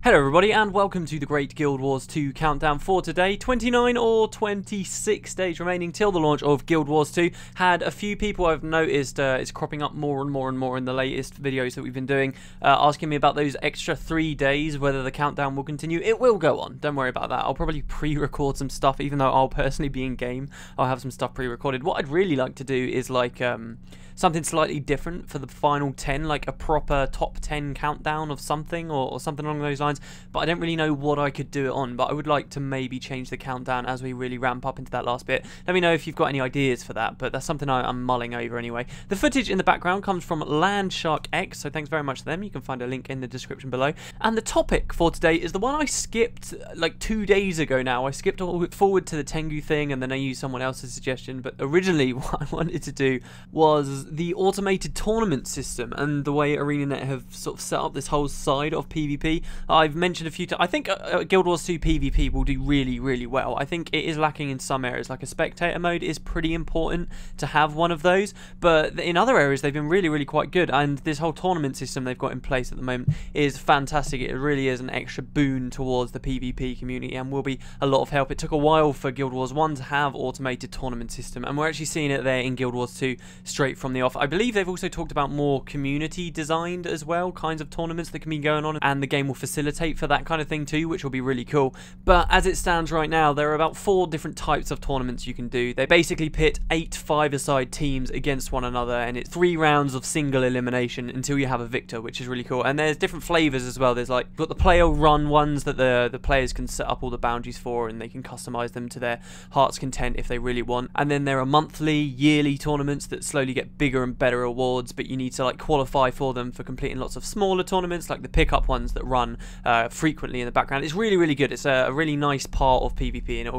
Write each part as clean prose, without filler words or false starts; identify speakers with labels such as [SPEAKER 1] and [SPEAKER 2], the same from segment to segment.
[SPEAKER 1] Hello everybody and welcome to the Great Guild Wars 2 countdown for today. 29 or 26 days remaining till the launch of Guild Wars 2. Had a few people I've noticed it's cropping up more and more in the latest videos that we've been doing, asking me about those extra 3 days, whether the countdown will continue. It will go on, don't worry about that. I'll probably pre-record some stuff, even though I'll personally be in game. I'll have some stuff pre-recorded. What I'd really like to do is like something slightly different for the final 10, like a proper top 10 countdown of something or something along those lines, but I don't really know what I could do it on. But I would like to maybe change the countdown as we really ramp up into that last bit. Let me know if you've got any ideas for that, but that's something I'm mulling over anyway. The footage in the background comes from Landshark X, so thanks very much to them. You can find a link in the description below. And the topic for today is the one I skipped like 2 days ago now. I skipped forward to the Tengu thing and then I used someone else's suggestion, but originally what I wanted to do was the automated tournament system and the way ArenaNet have sort of set up this whole side of PvP. I've mentioned a few times, I think Guild Wars 2 PvP will do really well. I think it is lacking in some areas, like a spectator mode is pretty important to have one of those, but in other areas they've been really quite good, and this whole tournament system they've got in place at the moment is fantastic. It really is an extra boon towards the PvP community and will be a lot of help. It took a while for Guild Wars 1 to have automated tournament system, and we're actually seeing it there in Guild Wars 2 straight from the off. I believe they've also talked about more community designed as well, kinds of tournaments that can be going on, and the game will facilitate for that kind of thing too, which will be really cool. But as it stands right now, there are about 4 different types of tournaments you can do. They basically pit 8 5-a-side teams against one another, and it's 3 rounds of single elimination until you have a victor, which is really cool. And there's different flavors as well. There's like, you've got the player run ones that the players can set up all the boundaries for, and they can customize them to their heart's content if they really want. And then there are monthly, yearly tournaments that slowly get bigger and better awards, but you need to like qualify for them for completing lots of smaller tournaments, like the pickup ones that run frequently in the background. It's really good. It's a really nice part of PvP, and it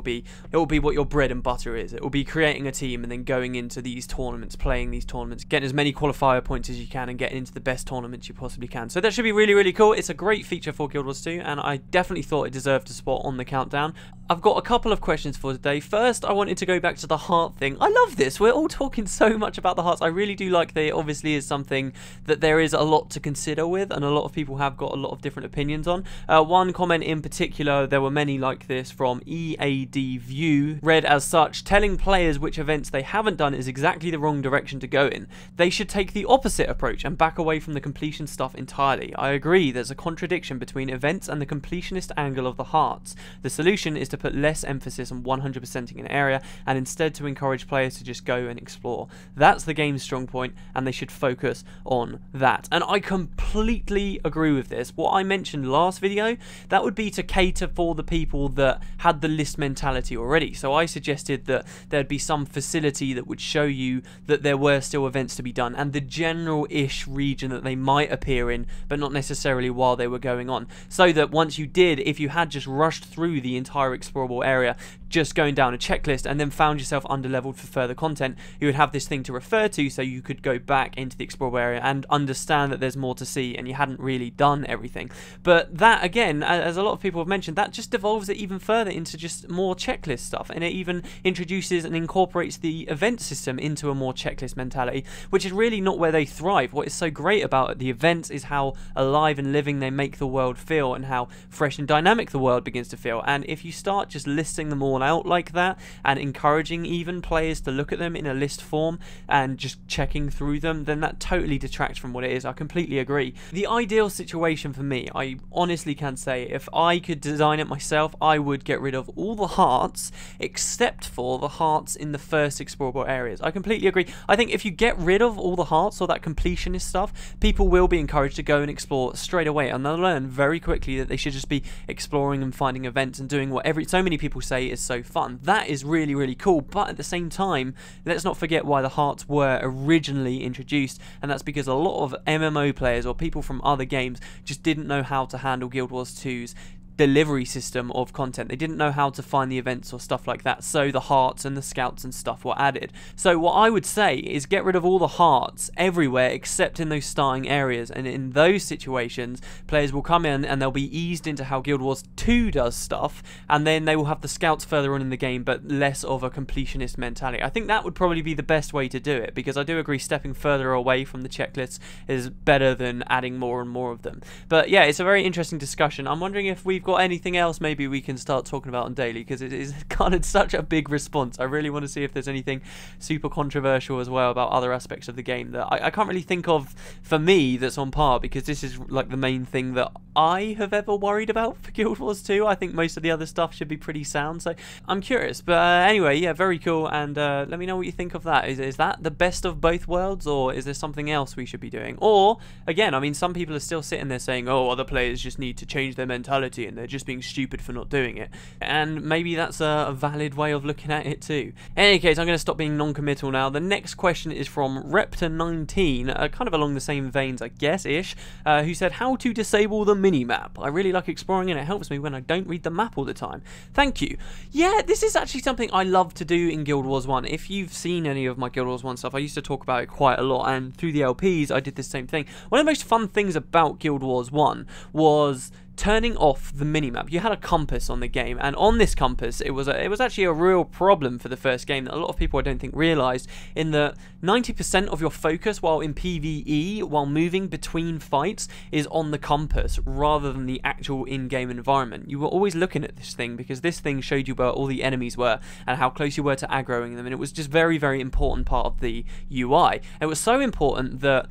[SPEAKER 1] will be what your bread and butter is. It will be creating a team and then going into these tournaments, playing these tournaments, getting as many qualifier points as you can, and getting into the best tournaments you possibly can. So that should be really cool. It's a great feature for Guild Wars 2, and I definitely thought it deserved a spot on the countdown. I've got a couple of questions for today. First, I wanted to go back to the heart thing. I love this. We're all talking so much about the hearts. I really do like that it obviously is something that there is a lot to consider with, and a lot of people have got a lot of different opinions on. One comment in particular, there were many like this, from EAD View, read as such: telling players which events they haven't done is exactly the wrong direction to go in. They should take the opposite approach and back away from the completion stuff entirely. I agree, there's a contradiction between events and the completionist angle of the hearts. The solution is to put less emphasis on 100%ing an area and instead to encourage players to just go and explore. That's the game's strong point, and they should focus on that. And I completely agree with this. What I mentioned last video, that would be to cater for the people that had the list mentality already. So I suggested that there'd be some facility that would show you that there were still events to be done, and the general-ish region that they might appear in, but not necessarily while they were going on. So that once you did, if you had just rushed through the entire explorable area, just going down a checklist, and then found yourself underleveled for further content, you would have this thing to refer to, so you could go back into the explorable area and understand that there's more to see and you hadn't really done everything. But that, again, as a lot of people have mentioned, that just devolves it even further into just more checklist stuff, and it even introduces and incorporates the event system into a more checklist mentality, which is really not where they thrive. What is so great about the events is how alive and living they make the world feel, and how fresh and dynamic the world begins to feel. And if you start just listing them all out like that, and encouraging even players to look at them in a list form and just checking through them, then that totally detracts from what it is. I completely agree. The ideal situation for me, I honestly can say, if I could design it myself, I would get rid of all the hearts except for the hearts in the first explorable areas. I completely agree. I think if you get rid of all the hearts or that completionist stuff, people will be encouraged to go and explore straight away, and they'll learn very quickly that they should just be exploring and finding events and doing what so many people say is so fun. That is really cool, but at the same time, let's not forget why the hearts were originally introduced, and that's because a lot of MMO players or people from other games just didn't know how to handle Guild Wars 2's delivery system of content. They didn't know how to find the events or stuff like that, so the hearts and the scouts and stuff were added. So what I would say is get rid of all the hearts everywhere except in those starting areas, and in those situations players will come in and they'll be eased into how Guild Wars 2 does stuff, and then they will have the scouts further on in the game but less of a completionist mentality. I think that would probably be the best way to do it, because I do agree stepping further away from the checklists is better than adding more and more of them. But yeah, it's a very interesting discussion. I'm wondering if we've got anything else maybe we can start talking about on daily, because it is garnered such a big response. I really want to see if there's anything super controversial as well about other aspects of the game that I can't really think of for me that's on par, because this is like the main thing that I have ever worried about for Guild Wars 2. I think most of the other stuff should be pretty sound, so I'm curious. But anyway, yeah, very cool, and let me know what you think of that. Is that the best of both worlds, or is there something else we should be doing? Or, again, I mean, some people are still sitting there saying, oh, other players just need to change their mentality and they're just being stupid for not doing it. And maybe that's a valid way of looking at it too. In any case, I'm going to stop being non-committal now. The next question is from Reptor19, kind of along the same veins, I guess-ish, who said, how to disable the mini-map. I really like exploring and it helps me when I don't read the map all the time. Thank you. Yeah, this is actually something I love to do in Guild Wars 1. If you've seen any of my Guild Wars 1 stuff, I used to talk about it quite a lot, and through the LPs I did the same thing. One of the most fun things about Guild Wars 1 was turning off the minimap. You had a compass on the game, and on this compass it was actually a real problem for the first game that a lot of people I don't think realised, in that 90% of your focus while in PvE, while moving between fights, is on the compass rather than the actual in-game environment. You were always looking at this thing because this thing showed you where all the enemies were and how close you were to aggroing them, and it was just very, very important part of the UI. It was so important that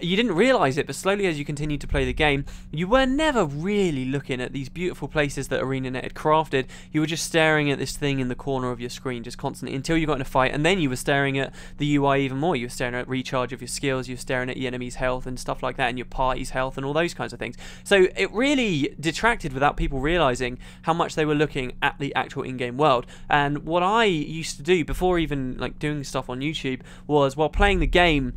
[SPEAKER 1] you didn't realise it, but slowly as you continued to play the game, you were never really looking at these beautiful places that ArenaNet had crafted. You were just staring at this thing in the corner of your screen just constantly until you got in a fight, and then you were staring at the UI even more. You were staring at recharge of your skills, you were staring at your enemy's health and stuff like that, and your party's health and all those kinds of things. So it really detracted without people realising how much they were looking at the actual in-game world. And what I used to do before even like doing stuff on YouTube was, while playing the game,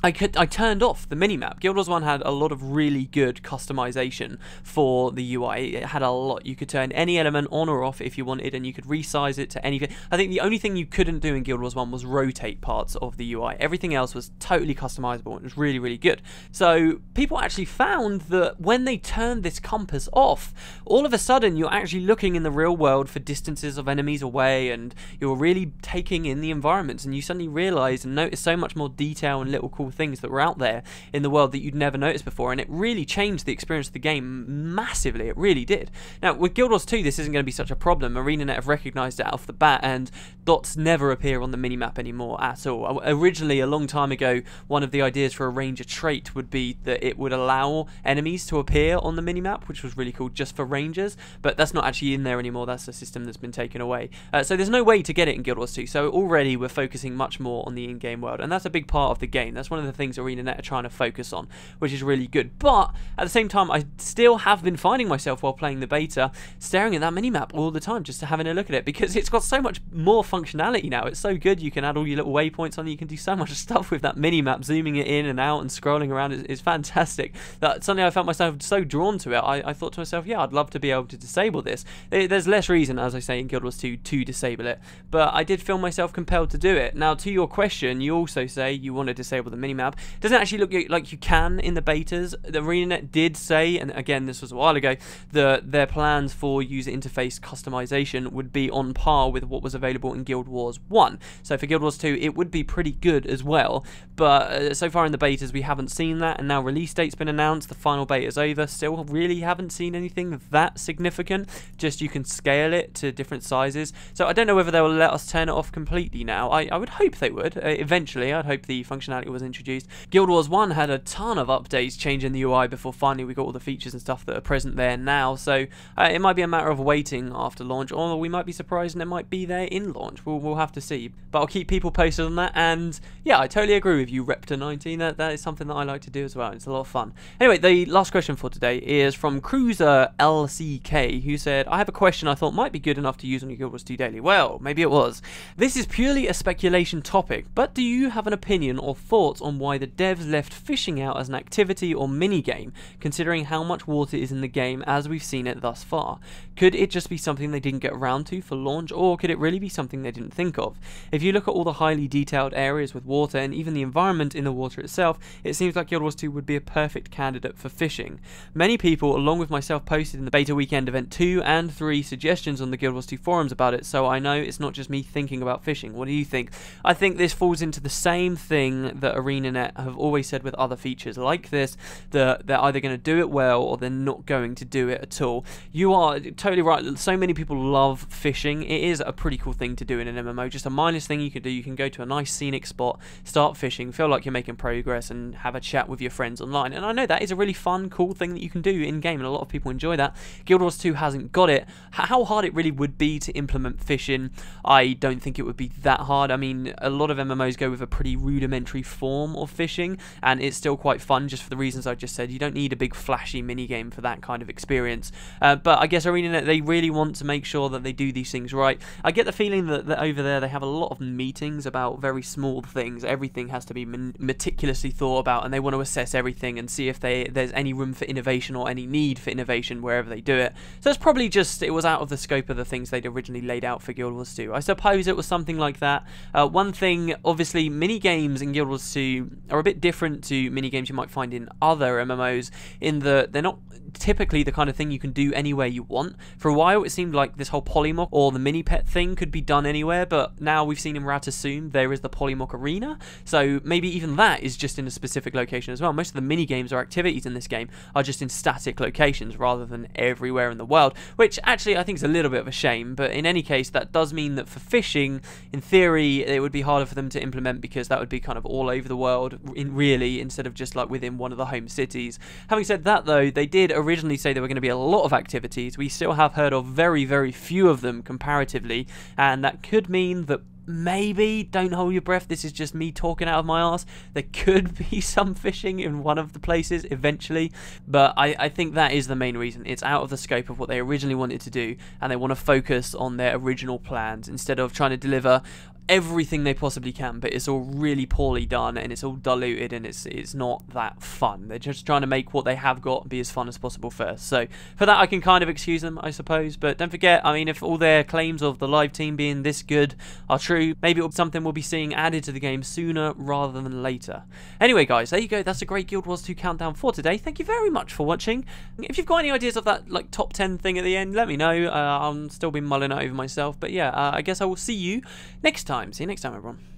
[SPEAKER 1] I turned off the minimap. Guild Wars 1 had a lot of really good customization for the UI. It had a lot. You could turn any element on or off if you wanted, and you could resize it to anything. I think the only thing you couldn't do in Guild Wars 1 was rotate parts of the UI. Everything else was totally customizable, and it was really, really good. So people actually found that when they turned this compass off, all of a sudden you're actually looking in the real world for distances of enemies away, and you're really taking in the environments, and you suddenly realize and notice so much more detail and little cool things that were out there in the world that you'd never noticed before, and it really changed the experience of the game massively. It really did. Now with Guild Wars 2 this isn't going to be such a problem. ArenaNet have recognised it off the bat, and dots never appear on the minimap anymore at all. Originally, a long time ago, one of the ideas for a ranger trait would be that it would allow enemies to appear on the minimap, which was really cool just for rangers, but that's not actually in there anymore. That's a system that's been taken away. So there's no way to get it in Guild Wars 2, so already we're focusing much more on the in-game world, and that's a big part of the game. That's one of the things ArenaNet are trying to focus on, which is really good. But at the same time, I still have been finding myself while playing the beta staring at that minimap all the time, just having a look at it, because it's got so much more functionality now. It's so good. You can add all your little waypoints on. You can do so much stuff with that minimap, zooming it in and out and scrolling around is fantastic. That suddenly I felt myself so drawn to it. I thought to myself, yeah, I'd love to be able to disable this. There's less reason, as I say, in Guild Wars 2 to disable it, but I did feel myself compelled to do it. Now, to your question, you also say you want to disable the minimap. It doesn't actually look like you can in the betas. The ArenaNet did say, and again this was a while ago, that their plans for user interface customization would be on par with what was available in Guild Wars 1. So for Guild Wars 2 it would be pretty good as well, but so far in the betas we haven't seen that, and now release date's been announced, the final beta's over, still really haven't seen anything that significant, just you can scale it to different sizes. So I don't know whether they will let us turn it off completely now. I would hope they would. Eventually I'd hope the functionality was introduced. Guild Wars 1 had a ton of updates changing the UI before finally we got all the features and stuff that are present there now, so it might be a matter of waiting after launch, or we might be surprised and it might be there in launch. We'll have to see, but I'll keep people posted on that. And yeah, I totally agree with you, Reptor19. That is something that I like to do as well. It's a lot of fun. Anyway, the last question for today is from Cruiser LCK, who said, I have a question I thought might be good enough to use on your Guild Wars 2 Daily. Well, maybe it was. This is purely a speculation topic, but do you have an opinion or thoughts on why the devs left fishing out as an activity or mini-game, considering how much water is in the game as we've seen it thus far. Could it just be something they didn't get around to for launch, or could it really be something they didn't think of? If you look at all the highly detailed areas with water and even the environment in the water itself, it seems like Guild Wars 2 would be a perfect candidate for fishing. Many people, along with myself, posted in the beta weekend event 2 and 3 suggestions on the Guild Wars 2 forums about it, so I know it's not just me thinking about fishing. What do you think? I think this falls into the same thing that ArenaNet have always said with other features like this, that they're either going to do it well or they're not going to do it at all. You are totally right. So many people love fishing. It is a pretty cool thing to do in an MMO. Just a mindless thing you can do. You can go to a nice scenic spot, start fishing, feel like you're making progress, and have a chat with your friends online. And I know that is a really fun, cool thing that you can do in game, and a lot of people enjoy that. Guild Wars 2 hasn't got it. How hard it really would be to implement fishing, I don't think it would be that hard. I mean, a lot of MMOs go with a pretty rudimentary form of fishing, and it's still quite fun just for the reasons I just said. You don't need a big flashy minigame for that kind of experience. But I guess ArenaNet, they really want to make sure that they do these things right. I get the feeling that over there they have a lot of meetings about very small things. Everything has to be meticulously thought about, and they want to assess everything and see if there's any room for innovation or any need for innovation wherever they do it. So it's probably just, it was out of the scope of the things they'd originally laid out for Guild Wars 2. I suppose it was something like that. One thing, obviously, mini-games in Guild Wars 2 are a bit different to mini-games you might find in other MMOs, in that they're not typically the kind of thing you can do anywhere you want. For a while it seemed like this whole Polymock or the mini-pet thing could be done anywhere, but now we've seen in Ratasum there is the Polymock Arena, so maybe even that is just in a specific location as well. Most of the mini-games or activities in this game are just in static locations rather than everywhere in the world, which actually I think is a little bit of a shame, but in any case that does mean that for fishing, in theory, it would be harder for them to implement, because that would be kind of all over the world, really, instead of just like within one of the home cities. Having said that though, they did originally say there were going to be a lot of activities. We still have heard of very, very few of them comparatively, and that could mean that maybe, don't hold your breath, this is just me talking out of my arse, there could be some fishing in one of the places eventually, but I think that is the main reason. It's out of the scope of what they originally wanted to do, and they want to focus on their original plans instead of trying to deliver everything they possibly can, but it's all really poorly done and it's all diluted and it's not that fun. They're just trying to make what they have got be as fun as possible first. So for that I can kind of excuse them, I suppose, but don't forget, I mean, if all their claims of the live team being this good are true, maybe it'll be something we'll be seeing added to the game sooner rather than later. Anyway guys, there you go, that's a great Guild Wars 2 countdown for today. Thank you very much for watching. If you've got any ideas of that like top 10 thing at the end, let me know. I'll still be mulling it over myself, but yeah, I guess I will see you next time. See you next time, everyone.